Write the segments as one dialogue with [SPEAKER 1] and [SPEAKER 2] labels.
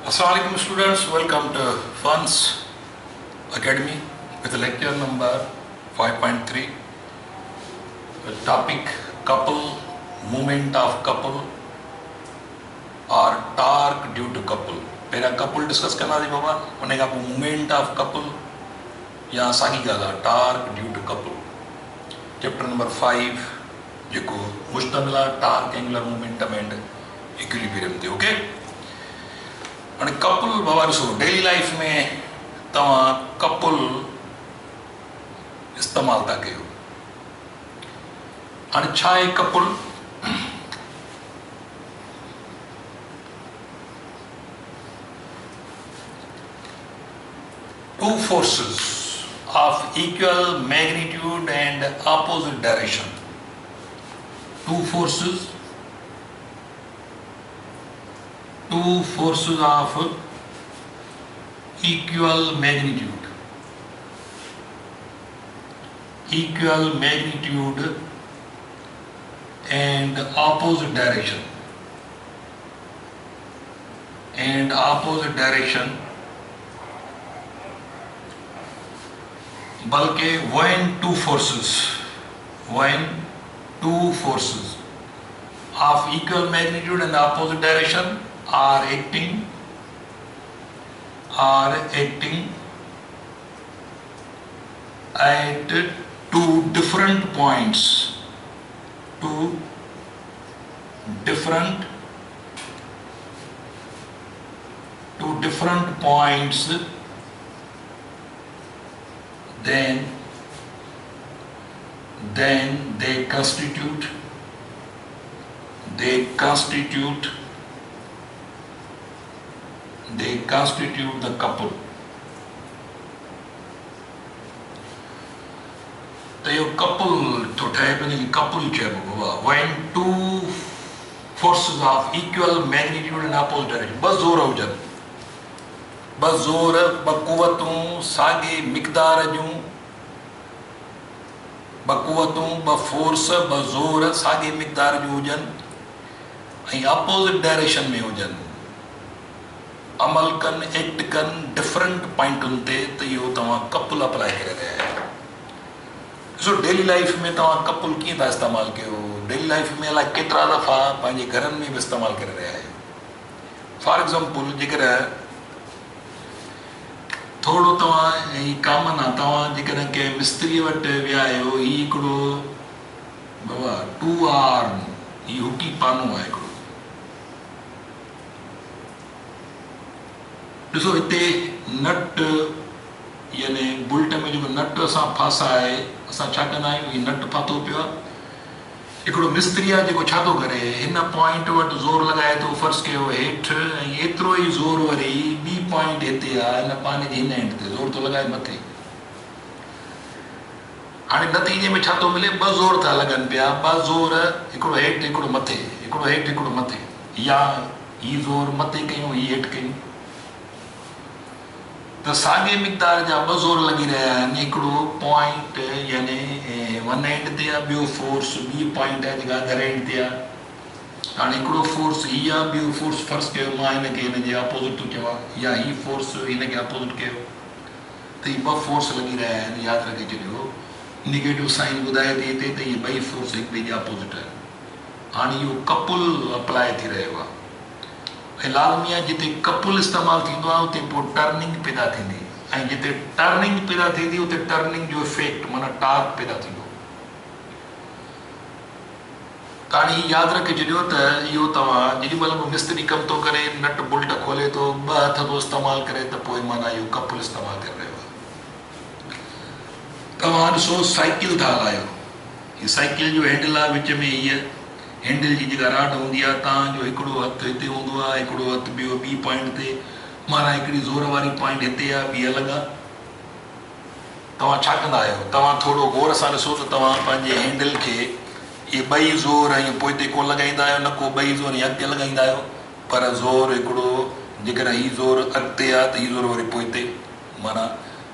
[SPEAKER 1] Assalamualaikum students, welcome to Funds Academy with lecture number 5.3. The topic couple, movement of couple or torque due to couple. पहला couple discuss करना थी बाबा, उन्हें कहा movement of couple या सागी गाला torque due to couple. Chapter number 5 जेको मुश्तमिला torque, angular momentum and equilibrium थी, okay? और couple बाबा ॾिसो डेली लाइफ में तव्हां कपल इस्तेमालु था कयो। हाणे छा आहे couple? Two forces of equal magnitude and opposite direction. Two forces of equal magnitude and opposite direction बल्कि when two forces of equal magnitude and opposite direction are acting at two different points, then they constitute the couple. तो ये couple तो ठहे पे couple चेबो Baba when two forces of equal magnitude and opposite direction बस जोर हुजन बस जोर बकुवतूं सागे मिक़दार जूं बकुवतूं ब force ब जोर सागे मिक़दार जूं हुजन ऐं ऑपोजिट डायरेक्शन में हुजन अमल कन एक्ट कन डिफरेंट पॉइंटुनि ते त इहो तव्हां कपल अप्लाई करे रहिया आहियो। ॾिसो डेली लाइफ में तव्हां कपल कीअं था इस्तेमालु कयो? डेली लाइफ में अलाए केतिरा दफ़ा पंहिंजे घरनि में बि इस्तेमालु करे रहिया आहियो। फॉर एग्ज़ाम्पल जेकॾहिं थोरो तव्हां ही कॉमन आहे, तव्हां जेकॾहिं कंहिं मिस्त्री वटि विया आहियो, ही हिकिड़ो बाबा 2 आर्म ही हुकी पानो आहे हिकिड़ो। ॾिसो हिते नट यानी बुल्ट में जेको नट असां फासाए असां छा कंदा आहियूं, हीउ नट फाथो पियो आहे। हिकिड़ो मिस्त्री आहे जेको छा थो करे, हिन पॉइंट वटि ज़ोर लॻाए थो, फ़र्ज़ कयो हेठि, ऐं एतिरो ई ज़ोर वरी ॿी पॉइंट हिते आहे हिन पाने जे हिन एंड ते ज़ोर थो लॻाए मथे। हाणे नतीजे में छा थो मिले, ॿ ज़ोर था लॻनि पिया, ॿ ज़ोर, हिकिड़ो हेठि हिकिड़ो मथे, हिकिड़ो हेठि हिकिड़ो मथे, या हीउ ज़ोर मथे कयूं हीउ हेठि कयूं त साॻे मिक़दार जा ॿ ज़ोर लॻी रहिया आहिनि। हिकिड़ो पॉइंट यानी वन एंड ते आहे, ॿियो फोर्स ॿी पॉइंट आहे जेका अदर एंड ते आहे। हाणे हिकिड़ो फोर्स हीअ आहे, ॿियो फोर्स फ़र्ज़ कयो मां हिनखे हिनजे अपोज़िट थो चवां, या हीअ फोर्स हिनखे अपोज़िट कयो, त हीअ ॿ फोर्स लॻी रहिया आहिनि। यादि रखे छॾियो, निगेटिव साइन ॿुधाए थी हिते त इहे ॿई फोर्स हिक ॿिए जे अपोज़िट आहिनि। हाणे इहो कपल अप्लाई थी रहियो आहे ऐं लाज़मी आहे जिते कपल इस्तेमालु थींदो आहे उते पोइ टर्निंग पैदा थींदी, ऐं जिते टर्निंग पैदा थींदी उते टर्निंग जो इफेक्ट माना टॉर्क पैदा थींदो। त हाणे हीउ यादि रखे छॾियो त इहो तव्हां जेॾीमहिल बि मिस्त्री कमु थो करे, नट बुल्ट खोले थो, ॿ हथ थो इस्तेमालु करे, त पोइ माना इहो कपल इस्तेमालु करे रहियो आहे। तव्हां ॾिसो साइकिल था हलायो, हीअ साइकिल जो हैंडल आहे, विच में हीअ हैंडल जी जेका राड हूंदी आहे, तव्हांजो हिकिड़ो हथु हिते हूंदो आहे, हिकिड़ो हथु ॿियो ॿी पॉइंट ते, माना हिकिड़ी ज़ोर वारी पॉइंट हिते आहे, ॿी अलॻि आहे। तव्हां छा कंदा आहियो, तव्हां थोरो गौर सां ॾिसो त तव्हां पंहिंजे हैंडल खे इहे ॿई ज़ोर ऐं पोइ हिते को लॻाईंदा आहियो, न को ॿई ज़ोर या अॻिते लॻाईंदा आहियो, पर ज़ोर हिकिड़ो जेकॾहिं हीउ ज़ोर अॻिते आहे त हीउ ज़ोर वरी पोइ हिते, माना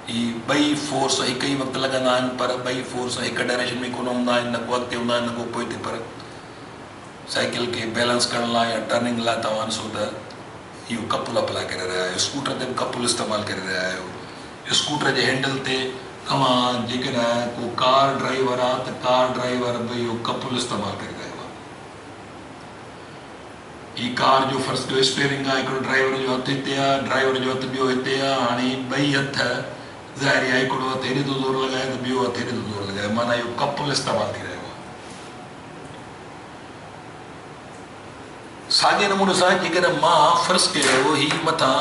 [SPEAKER 1] ही ॿई फोर्स हिकु ई वक़्तु लॻंदा आहिनि, पर ॿई फोर्स हिकु डायरेक्शन में कोन हूंदा आहिनि, न को अॻिते हूंदा आहिनि, न को पोइ हिते। पर साइकिल खे बैलेंस करण लाइ या टर्निंग लाइ तव्हां ॾिसो त इहो कपुल अप्लाई करे रहिया आहियो, स्कूटर ते बि कपुल इस्तेमालु करे रहिया आहियो। स्कूटर जे हैंडल ते तव्हां जेकॾहिं को कार ड्राइवर आहे त कार ड्राइवर बि इहो कपुल इस्तेमालु करे रहियो आहे। हीअ कार जो फर्ज़ कयो स्टीयरिंग आहे, हिकिड़ो ड्राइवर जो हथु हिते आहे, ड्राइवर जो हथु ॿियो हिते आहे। हाणे ॿई हथ ज़ाहिर आहे हिकिड़ो हथु हेॾे थो ज़ोर लॻाए त ॿियो हथु हेॾे थो ज़ोर लॻाए, माना इहो कपुल इस्तेमालु थी रहियो आहे। साॻे नमूने सां जेकॾहिं मां फर्ज़ कयो हीअ मथां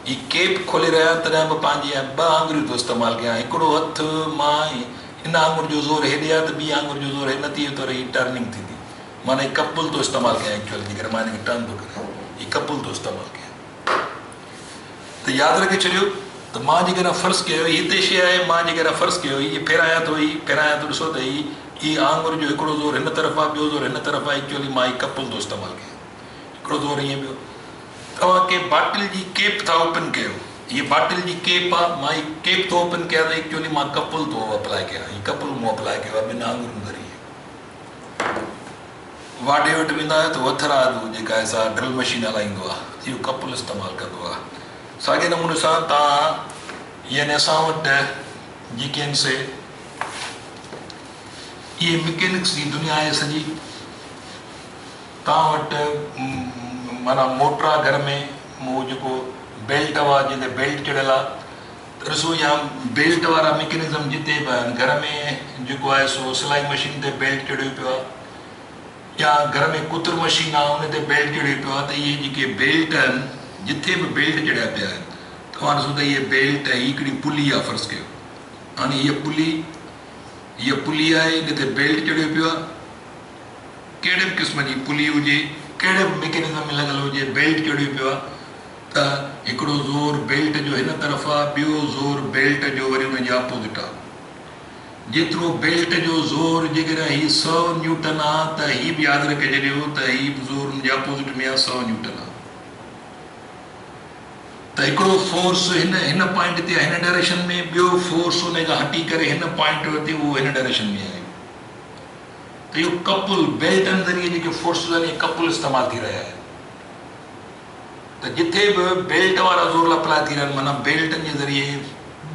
[SPEAKER 1] ही केप खोले रहिया तॾहिं बि पंहिंजी ॿ आङुरियूं थो इस्तेमालु कयां। हिकिड़ो हथु मां हिन आङुर जो ज़ोर हेॾे आहे त ॿी आङुर जो ज़ोर हिन थी त वरी टर्निंग थींदी, माना हीअ कपुल थो इस्तेमालु कयां। एक्चुअली जेकॾहिं मां हिनखे टर्न थो कयां हीअ कपुल थो इस्तेमालु कयां। त यादि रखे छॾियो त मां जेकॾहिं फर्ज़ कयो हिते शइ आहे, मां जेकॾहिं फर्ज़ कयो हीअ फेरायां थो ॾिसो त हीअ आङुर जो हिकिड़ो ज़ोर हिन तरफ़ आहे, ॿियो ज़ोर हिन तरफ़ आहे। एक्चुअली मां हीअ कपुल थो इस्तेमालु कयां, हिकिड़ो ज़ोर ईअं ॿियो। तव्हां के बाटिल जी केप था ओपन कयो, हीअ बाटिल जी केप आहे, मां हीअ केप थो ओपन कयां त एक्चुअली मां कपुल थो अप्लाई कयां। हीअ कपुल मूं अप्लाई कयो आहे ॿिनि आङुरियुनि ज़रिए। वाढे वटि वेंदा आहियो त वथराद जेका आहे सा ड्रिल मशीन हलाईंदो आहे, इहो कपुल इस्तेमालु कंदो आहे। साॻे नमूने सां तव्हां यानी असां वटि जेके आहिनि से इहे मैकेनिक्स जी दुनिया आहे सॼी। तव्हां वटि माना मोटर आहे घर में, मूं जेको बेल्ट आहे जंहिंते बेल्ट चढ़ियल आहे, त ॾिसो या बेल्ट वारा मैकेनिज़म जिते बि आहिनि घर में जेको आहे सो सिलाई मशीन ते बेल्ट चढ़ियो पियो आहे, या घर में कुतर मशीन आहे उन ते बेल्ट चढ़ियो पियो आहे। त इहे जेके बेल्ट आहिनि जिथे बि बेल्ट चढ़िया पिया आहिनि तव्हां ॾिसो त इहे बेल्ट हिकिड़ी पुली आहे फर्ज़ कयो। हाणे हीअ पुली आहे, इन ते बेल्ट चढ़ियो पियो आहे। कहिड़े बि क़िस्म जी पुली हुजे, कहिड़े बि मैकेनिज़म में लॻल हुजे, बेल्ट चढ़ियो पियो आहे त हिकिड़ो ज़ोर बेल्ट जो हिन तरफ़ आहे, ॿियो ज़ोर बेल्ट जो वरी हुनजे अपोज़िट आहे। जेतिरो बेल्ट जो ज़ोर जेकॾहिं हीअ 100 न्यूटन आहे त हीअ बि यादि रखे छॾियो त हीअ बि ज़ोर हुनजे अपोज़िट में आहे 100 न्यूटन आहे। त हिकिड़ो फोर्स हिन पॉइंट ते आहे हिन डायरेक्शन में, ॿियो फोर्स हुन खां हटी करे हिन पॉइंट ते उहो हिन डायरेक्शन में आहे। त इहो कपुल बेल्टनि ज़रिए जेके फोर्सिस आहिनि इहे कपुल इस्तेमालु थी रहिया आहिनि। त जिथे बि बेल्ट वारा ज़ोर अप्लाई थी रहिया आहिनि माना बेल्टनि जे ज़रिए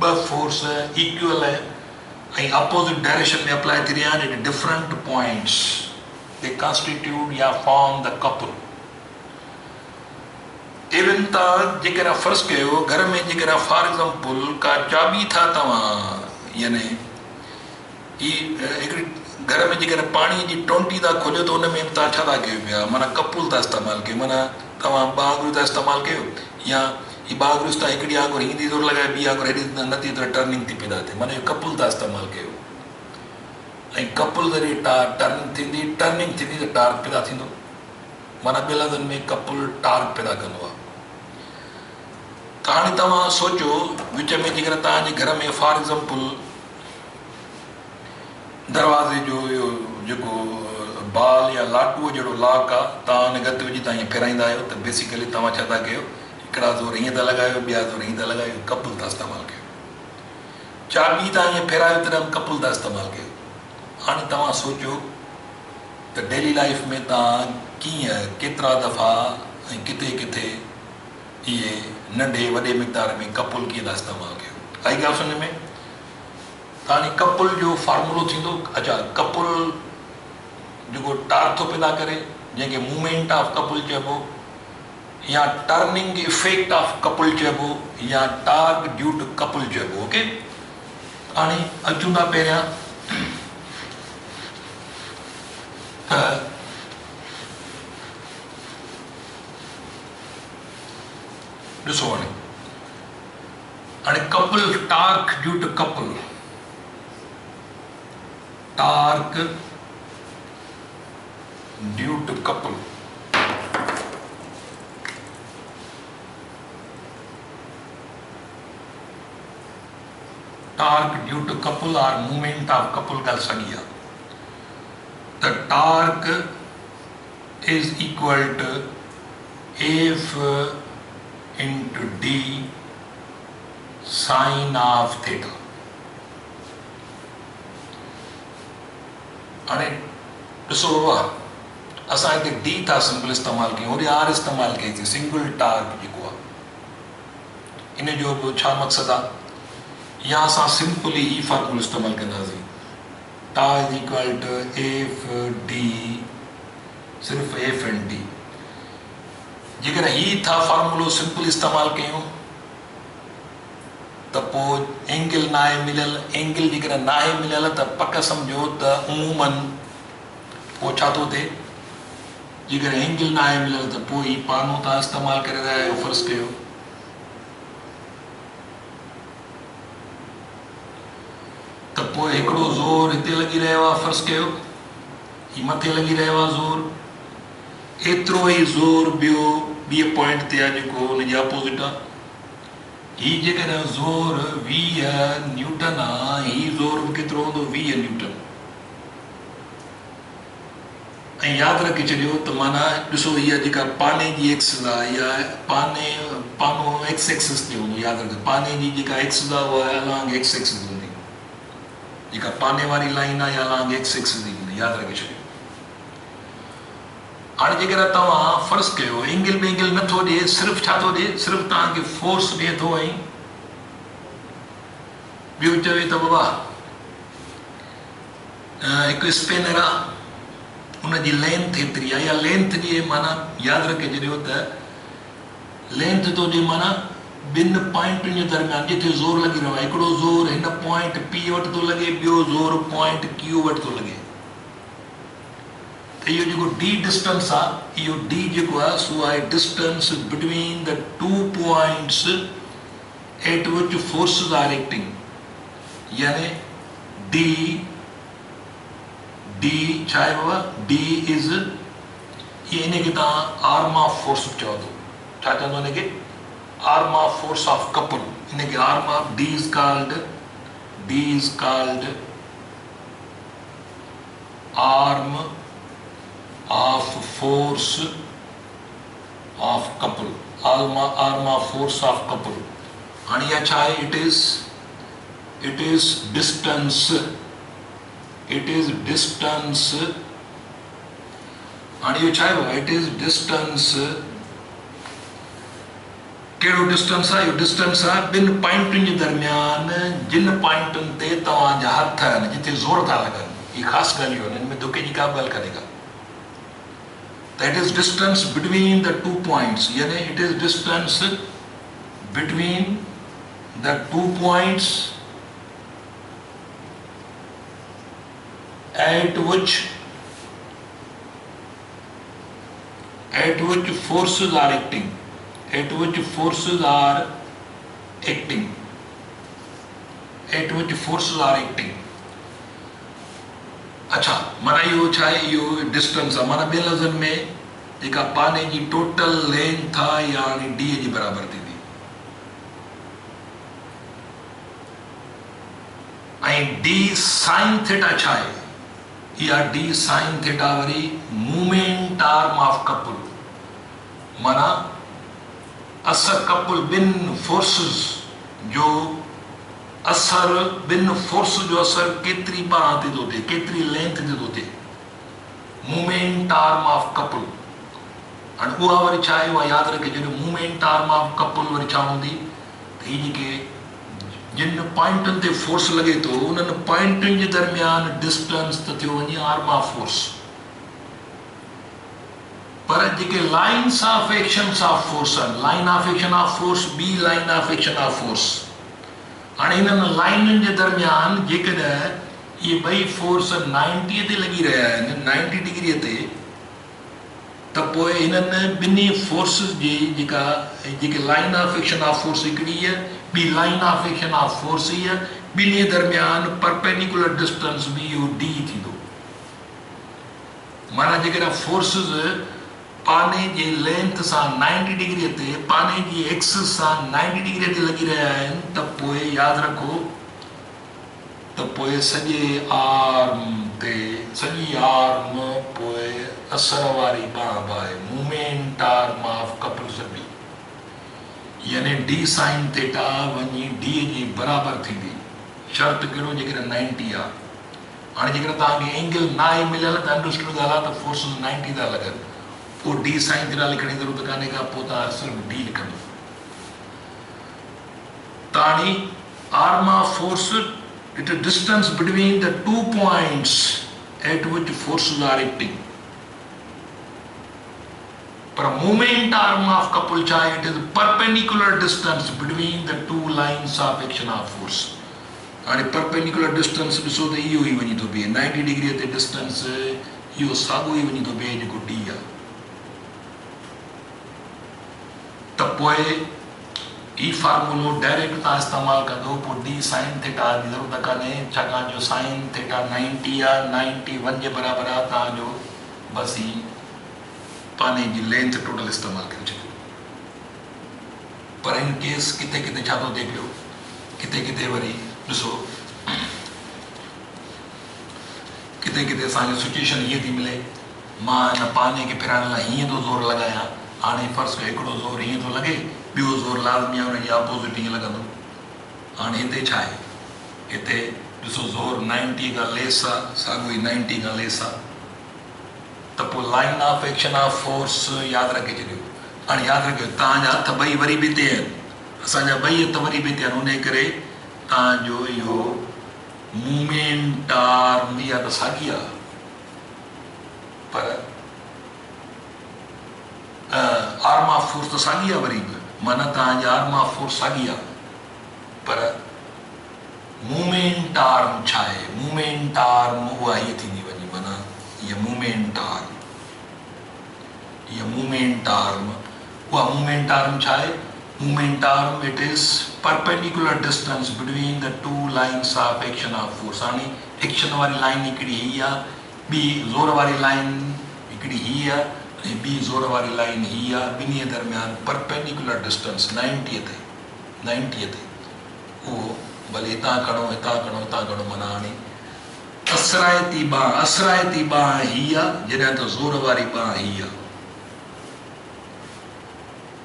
[SPEAKER 1] ॿ फोर्स इक्वल ऐं अपोज़िट डायरेक्शन में अप्लाई थी रहिया आहिनि। डिफरेंट पॉइंट्स दे कॉन्स्टिट्यूट या फॉर्म द कपुल। इवन तव्हां जेकॾहिं फर्ज़ कयो घर में जेकॾहिं फॉर एग्ज़ाम्पल का चाबी था तव्हां यानी हिकिड़ी घर में जेकॾहिं पाणीअ जी टोंटी था खोलियो त उन में तव्हां छा था कयो पिया, माना कपुल था इस्तेमालु कयो। माना तव्हां ॿ आङुरियूं था इस्तेमालु कयो, या हीअ ॿ आङुरियूं था हिकिड़ी आङुर हीअं थी ज़ोर लॻाए, ॿी आङुर हेॾी नथी त टर्निंग थी पैदा थिए, माना इहो कपुल था इस्तेमालु कयो। ऐं कपुल ज़रिए टर्निंग थींदी त टार्क पैदा थींदो, माना ॿिए लफ़्ज़नि में कपुल टार्क पैदा कंदो आहे। त हाणे तव्हां सोचो विच में जेकॾहिं तव्हांजे घर में फॉर एग्ज़ाम्पल दरवाज़े जो इहो जेको बाल या लाटूअ जहिड़ो लॉक आहे, तव्हां हुन गति विझी तव्हां ईअं फेराईंदा आहियो त बेसिकली तव्हां छा था कयो, हिकिड़ा ज़ोर हीअं था लॻायो, ॿिया ज़ोर हीअं था लॻायो, कपुल था इस्तेमालु कयो। चाबी तव्हां ईअं फेरायो तॾहिं कपुल था इस्तेमालु कयो। हाणे तव्हां सोचो त डेली लाइफ में तव्हां कीअं केतिरा दफ़ा ऐं किथे किथे इहे नंढे वॾे मिक़दार में कपुल कीअं था इस्तेमालु कयो। आई ॻाल्हि सम्झ में? त हाणे कपुल जो फॉर्मूलो थींदो, अच्छा कपुल जेको टार्क थो पैदा करे जंहिंखे मूवमेंट ऑफ कपुल चइबो, या टर्निंग इफेक्ट ऑफ कपुल चइबो, या टार्क ड्यू टू कपुल चइबो। ओके, हाणे अचूं था पहिरियां त ॾिसो हाणे couple torque due to couple, torque due to couple. Torque due to couple और मूवमेंट ऑफ कपुल ॻाल्हि साॻी आहे। The torque is equal to F into D sine of theta. हाणे ॾिसो असां हिते डी था सिंपल इस्तेमालु कयूं, होॾे आर इस्तेमालु कईसीं, सिंगल टार्क जेको आहे। इन जो बि छा मक़सदु आहे, या असां सिंपली ई फार्मूलो इस्तेमालु कंदासीं, tau is equal to F D, सिर्फ़ु एफ एंड डी। जेकर ही था फार्मूलो सिंपल इस्तेमालु कयूं त पोइ एंगल नाहे मिलियल, एंगल जेकर नाहे मिलियल त पक सम्झो त उमूमन पोइ छा थो थिए, जेकर एंगल नाहे मिलियल त पोइ ही पानो तव्हां इस्तेमालु करे रहिया आहियो, फ़र्ज़ु कयो त पोइ हिकिड़ो ज़ोर हिते लॻी रहियो आहे, फ़र्ज़ु कयो ही मथे लॻी रहियो आहे ज़ोर, एतिरो ई ज़ोर ॿिए पॉइंट ते आहे जेको हुनजे अपोज़िट आहे। ही जेकर ज़ोर 20 न्यूटन आहे, ही ज़ोर बि केतिरो हूंदो, 20 न्यूटन। ऐं यादि रखी छॾियो त माना ॾिसो इहा जेका पाने जी एक्सिस आहे, इहा पानो एक्स एक्सिस ते हूंदो, यादि रखो पाने जी जेका एक्सिस आहे उहा अलांग एक्स एक्सिस हूंदी, जेका पाने वारी लाइन आहे इहा अलांग एक्स एक्सिस जी हूंदी, यादि रखी छॾियो। हाणे जेकर तव्हां फ़र्ज़ु कयो एंगल में एंगल नथो ॾिए, सिर्फ़ु छा थो ॾिए, सिर्फ़ु तव्हांखे फोर्स ॾिए थो, ऐं ॿियो चवे त बाबा हिकु स्पेनर आहे, उनजी लेंथ हेतिरी आहे, या लेंथ ॾिए, माना यादि रखे छॾियो त लेंथ थो ॾिए माना ॿिनि पॉइंटुनि जे दरमियान जिथे ज़ोर लॻी रहियो आहे, हिकिड़ो ज़ोर हिन पॉइंट पी वटि थो लॻे, ॿियो ज़ोर पॉइंट क्यू वटि थो लॻे, त इहो जेको डी डिस्टेंस आहे, इहो डी जेको आहे सो आहे distance between the two points at which forces are acting, यानी डी छा आहे बाबा, डी इज़, इनखे तव्हां आर्म ऑफ फोर्स चवंदो, छा चवंदो हिनखे, arm of force of couple, इनखे arm of the is called arm of force of couple, arm of force of couple। हाणे इहा छा आहे, it is distance, हाणे इहो छा आहे, it is distance, कहिड़ो डिस्टेंस आहे, इहो डिस्टेंस आहे ॿिनि पॉइंटुनि जे दरमियान, जिन पॉइंटुनि ते तव्हांजा हथ आहिनि, जिथे ज़ोर था लॻनि, इहे ख़ासि ॻाल्हियूं आहिनि, हिन में धोखे जी का बि ॻाल्हि कान्हे। That is distance between the 2 points, यानी it is distance between the 2 points at which forces are acting, अच्छा, माना इहो छा आहे, इहो डिस्टेंस आहे, माना ॿिए लफ़्ज़नि में जेका पाने जी टोटल लेंथ आहे या हाणे डी जी बराबरि थींदी, ऐं डी साइन थीटा छा आहे, इहा डी साइन थीटा वरी मूवमेंट आर्म ऑफ कपल, माना असर कपल ॿिनि फोर्सिस जो असर, ॿिनि फोर्स जो असर केतिरी बांह ते थो थिए, केतिरी लेंथ ते थो थिए, मूवमेंट आर्म ऑफ कपल। हाणे उहा वरी छा आहे, उहा यादि रखे छॾियो, मूवमेंट आर्म ऑफ कपल वरी छा हूंदी, त हीअ जेके जिन पॉइंटुनि ते फोर्स लॻे थो, उन्हनि पॉइंटुनि जे दरमियान डिस्टेंस त थियो वञे आर्म ऑफ फोर्स, पर जेके lines of action of force आहिनि, line of action of force, ॿी line of action of force, हाणे हिननि लाइनुनि जे दरमियान जेकॾहिं इहे ॿई फोर्स 90 ते लॻी रहिया आहिनि, 90 डिग्रीअ ते, त पोइ हिननि ॿिन्ही फोर्सिस जी जेके line of action of force हिकिड़ी आहे, ॿी line of action of force इहा, ॿिन्ही दरमियान परपेंडिकुलर डिस्टेंस बि इहो डी थींदो। माना जेकॾहिं फोर्सिस पाने जी लेंथ सां 90 डिग्रीअ ते, पाने जी एक्सिस सां 90 डिग्रीअ ते लॻी रहिया आहिनि, त पोइ यादि रखो त पोइ सॼी आर्म पोइ असर वारी बांह आहे, मूवमेंट आर्म ऑफ कपल सभी, यानी डी साइन थीटा वञी डी जी बराबरि थींदी, शर्त कहिड़ो, जेकॾहिं 90 आहे, हाँ जेकर तव्हांखे एंगल ना ही मिलियल त अंडरस्टूड ॻाल्हि आहे त फोर्स 90 था लॻनि पोइ डी साइन थीटा लिखण जी ज़रूरत कान्हे का पोइ तव्हां सिर्फ़ु डी लिखंदो ताणी arm of force it is distance between the 2 points at which forces are acting. पर moment arm of couple cha it is perpendicular distance between the two lines of action of force. And perpendicular distance so the इहो ही वञी थो बीहे 90 degree ते distance इहो साॻियो ही वञी थो बीहे जेको d आहे त पोइ ई फार्मूलो डायरेक्ट तव्हां इस्तेमालु कंदो पोइ डी साइन थीटा जी ज़रूरत कान्हे छाकाणि जो साइन थीटा 90 आहे 91 जे बराबरि आहे तव्हांजो बसि ही पाने जी लेंथ टोटल इस्तेमालु करे छॾियो पर इन केस किथे किथे छा थो थिए पियो किथे किथे वरी ॾिसो किथे किथे असांखे सिचुएशन हीअ थी मिले मां हिन पाने खे फिराइण लाइ हीअं थो ज़ोर लॻायां हाणे फर्स्ट हिकिड़ो ज़ोर हीअं थो लॻे ॿियो ज़ोर लाज़मी आहे हुनजी अपोज़िट हीअं लॻंदो हाणे हिते छा आहे हिते ॾिसो ज़ोर 90 खां लेस आहे साॻियो ई 90 खां लेस आहे त पोइ line of action of force यादि रखे छॾियो हाणे यादि रखियो तव्हांजा हथ ॿई वरी बि हिते आहिनि असांजा ॿई हथ वरी बि हिते आहिनि उन करे तव्हांजो इहो मूवमेंट आर्म इहा त साॻी आहे पर आर्म ऑफ फोर्स त साॻी आहे वरी बि माना तव्हांजी आर्म ऑफ फोर्स साॻी आहे पर मूवमेंट आर्म छा आहे मूवमेंट आर्म उहा हीअ थींदी वञे माना हीअ मूवमेंट आर्म उहा मूवमेंट आर्म छा आहे movement arm it is perpendicular distance between the two lines of action of force हाणे एक्शन वारी लाइन हिकिड़ी हीअ आहे ॿी ज़ोर वारी लाइन हिकिड़ी हीअ आहे ऐं ॿी ज़ोर वारी लाइन हीअ आहे ॿिन्ही जे दरमियान परपेंडिकुलर डिस्टेंस 90 ते उहो भले हितां खणो माना हाणे असरायती बांह हीअ आहे जॾहिं त ज़ोर वारी बांह हीअ आहे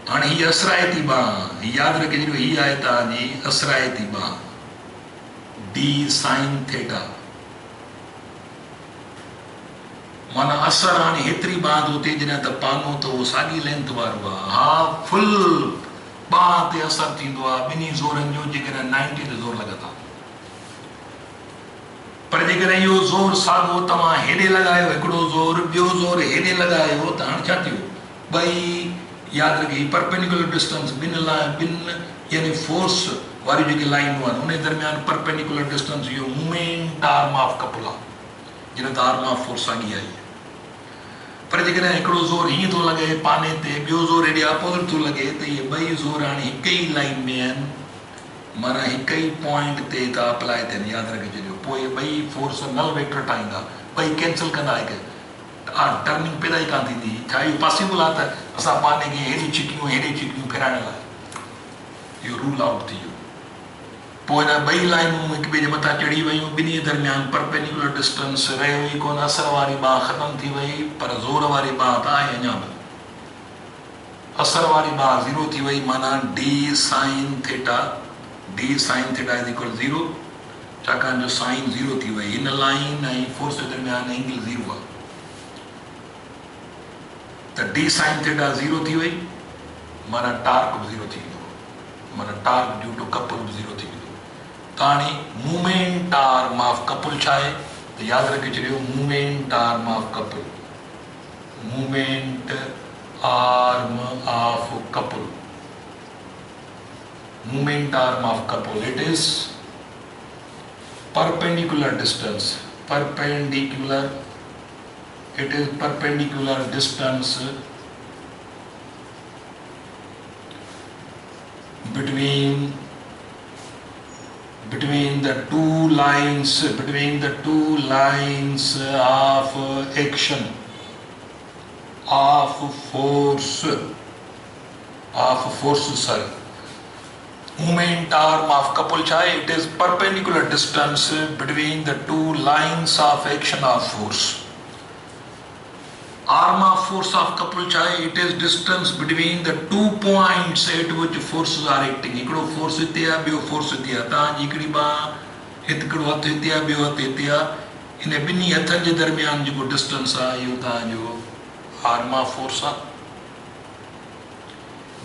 [SPEAKER 1] हाणे हीअ असरायती बांह यादि रखे छॾियो हीअ आहे तव्हांजी असरायती बांह डी साइन थीटा माना असर हाणे हेतिरी बांह थो थिए जॾहिं त पानो त उहो साॻी लेंथ वारो आहे हा फुल बांह ते असर थींदो आहे ॿिन्ही ज़ोरनि जो जेकॾहिं 90 ते ज़ोर लॻंदा पर जेकॾहिं इहो ज़ोर साॻियो तव्हां हेॾे लॻायो हिकिड़ो ज़ोर ॿियो ज़ोर हेॾे लॻायो त हाणे छा थियो ॿई यादि रखे परपेंडिकुलर डिस्टेंस ॿिनि यानी फोर्स वारी जेके लाइनूं आहिनि उन दरमियान परपेंडिकुलर डिस्टेंस इहो मूवमेंट आर्म ऑफ कपल आहे जॾहिं त आर्म ऑफ फोर्स साॻी आई पर जेकॾहिं हिकिड़ो ज़ोर हीअं थो लॻे पाने ते ॿियो ज़ोर हेॾे अपोज़िट थो लॻे त इहे ॿई ज़ोर हाणे हिक ई लाइन में आहिनि माना हिक ई पॉइंट ते था अप्लाई थियनि यादि रखे छॾियो पोइ इहे ॿई फोर्स नल वेक्टर ठाहींदा ॿई कैंसिल कंदा हिकु टर्निंग पैदा ई कान थींदी छा इहो पॉसिबल आहे त असां पाने खे हेॾी छिकियूं फिराइण लाइ इहो रूल आउट थी वियो पोइ हिन ॿई लाइनूं हिक ॿिए जे मथां चढ़ी वियूं ॿिन्ही जे दरमियान परपेंडिकुलर डिस्टेंस रहियो ई कोन असर वारी बांह ख़तमु थी वई पर ज़ोर वारी बांह त आहे अञा बि असर वारी बांह 0 थी वई माना D sine theta is equal 0 छाकाणि जो साइन 0 थी वई हिन लाइन ऐं फोर्स जे दरमियान एंगल 0 आहे त डी साइन थीटा 0 थी वई माना टार्क बि 0 थी वेंदो माना टार्क ड्यू टू कपल बि 0 थी वेंदो त हाणे मूवमेंट आर्म ऑफ कपल छा आहे त यादि रखे छॾियो movement arm of couple it is perpendicular distance between the two lines of action of forces. Movement arm of couple chai, it is perpendicular distance between the two lines of action of force. Arm of force of couple chai, it is distance between the 2 points at which forces are acting. Ikdo force hitte a, bio force hitte a. Tan ikdi ba, hitkdo hath hitte a, bio hath hitte a. इन ॿिन्ही हथनि जे दरमियान जेको distance आहे इहो तव्हांजो arm of force आहे।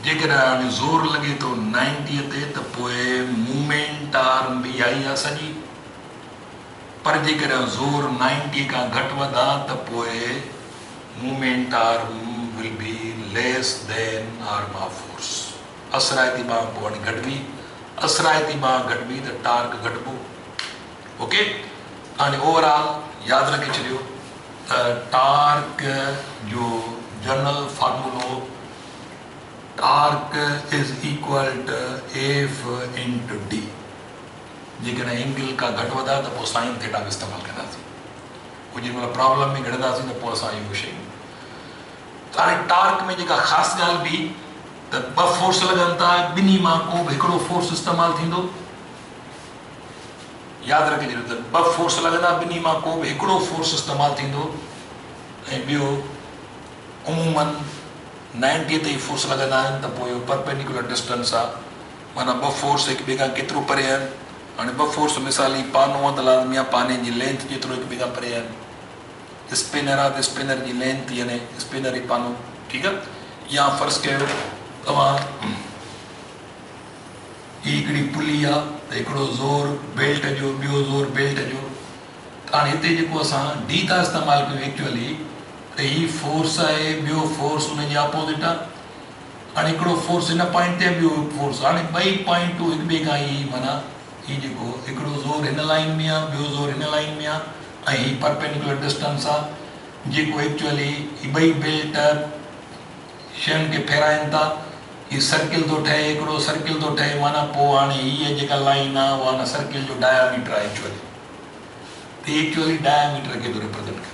[SPEAKER 1] जेकॾहिं हाणे ज़ोर लॻे थो 90 ते त पोइ मूवमेंट आर्म बि आई आहे सॼी, पर जेकॾहिं ज़ोर 90 खां घटि वधा त पोइ movement arm will be less than arm of force. असराइती बांह पोइ हाणे घटिबी, असराइती बांह घटिबी त टार्क घटिबो। ओके, हाणे ओवरऑल यादि रखे छॾियो त टार्क जो जनरल फार्मूलो torque is equal to F into D. जेकॾहिं एंगल खां घटि वधा त पोइ साइन थीटा जो इस्तेमालु कंदासीं, पोइ जेमहिल प्रॉब्लम में घड़ंदासीं त पोइ असां इहो शयूं। त हाणे टार्क में जेका ख़ासि ॻाल्हि बि त ॿ फोर्स लॻनि था, ॿिन्ही मां को बि हिकिड़ो फोर्स इस्तेमालु थींदो। यादि रखे छॾियो त ॿ फोर्स लॻंदा, ॿिन्ही मां को बि हिकिड़ो फोर्स इस्तेमालु थींदो। ऐं ॿियो अमूमन 90 ते ई फोर्स लॻंदा आहिनि त पोइ इहो परपेंडिकुलर डिस्टेंस आहे, माना ॿ फोर्स हिक ॿिए खां केतिरो परे आहिनि। हाणे ॿ फोर्स मिसाली पानो आहे त लाज़मी आहे पाने जी लेंथ जेतिरो हिक ॿिए खां परे आहिनि। स्पिनर आहे त स्पिनर जी लेंथ यानी स्पिनर ई पानो, ठीकु आहे। या फ़र्ज़ु कयो तव्हां ही हिकिड़ी पुली आहे त हिकिड़ो ज़ोर बेल्ट जो, ॿियो ज़ोर बेल्ट जो। त हाणे हिते जेको असां डी था इस्तेमालु कयूं एक्चुअली त ही फोर्स आहे, ॿियो फोर्स हुन जे अपोज़िट आहे। हाणे हिकिड़ो फोर्स हिन पॉइंट ते, ॿियो फोर्स, हाणे ॿई पॉइंटूं हिक ॿिए खां ई माना ही जेको हिकिड़ो ज़ोर हिन लाइन में आहे, ॿियो ज़ोर हिन लाइन में आहे, ऐं ही परपेंडिकुलर डिस्टेंस आहे जेको एक्चुअली ही ॿई बेल्ट शयुनि खे फेराइनि था। ही सर्किल थो ठहे, हिकिड़ो सर्किल थो ठहे, माना पोइ हाणे हीअ जेका लाइन आहे उहा न सर्किल जो डायामीटर आहे एक्चुअली। त एक्चुअली डायामीटर खे थो रिप्रेज़ेंट करे।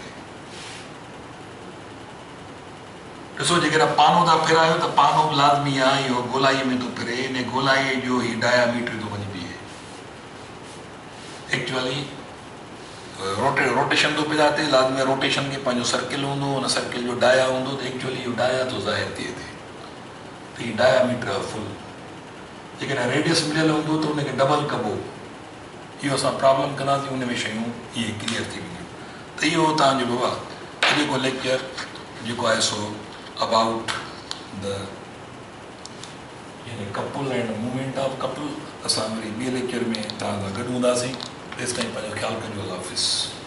[SPEAKER 1] ॾिसो जेकॾहिं पानो था फेरायो त पानो बि लाज़मी आहे इहो गोलाई में थो फिरे, इन गोलाई जो ही डायामीटर थो वञी बीहे। एक्चुअली रोटेशन थो पैदा थिए, लाज़मी रोटेशन खे पंहिंजो सर्किल हूंदो, हुन सर्किल जो डाया हूंदो, त एक्चुअली इहो डाया थो ज़ाहिर थिए थी त ही डायामीटर फुल। जेकॾहिं रेडियस मिलियल हूंदो त हुनखे डबल कबो। इहो असां प्रॉब्लम कंदासीं, हुन में शयूं इहे क्लियर थी वेंदियूं। त इहो तव्हांजो बाबा जेको लेक्चर जेको आहे सो अबाउट द यानी couple and movement of couple. असां वरी ॿिए लेक्चर में तव्हां सां गॾु हूंदासीं। तेसिताईं पंहिंजो ख़्यालु कजो। अल्लाह हाफ़िज़।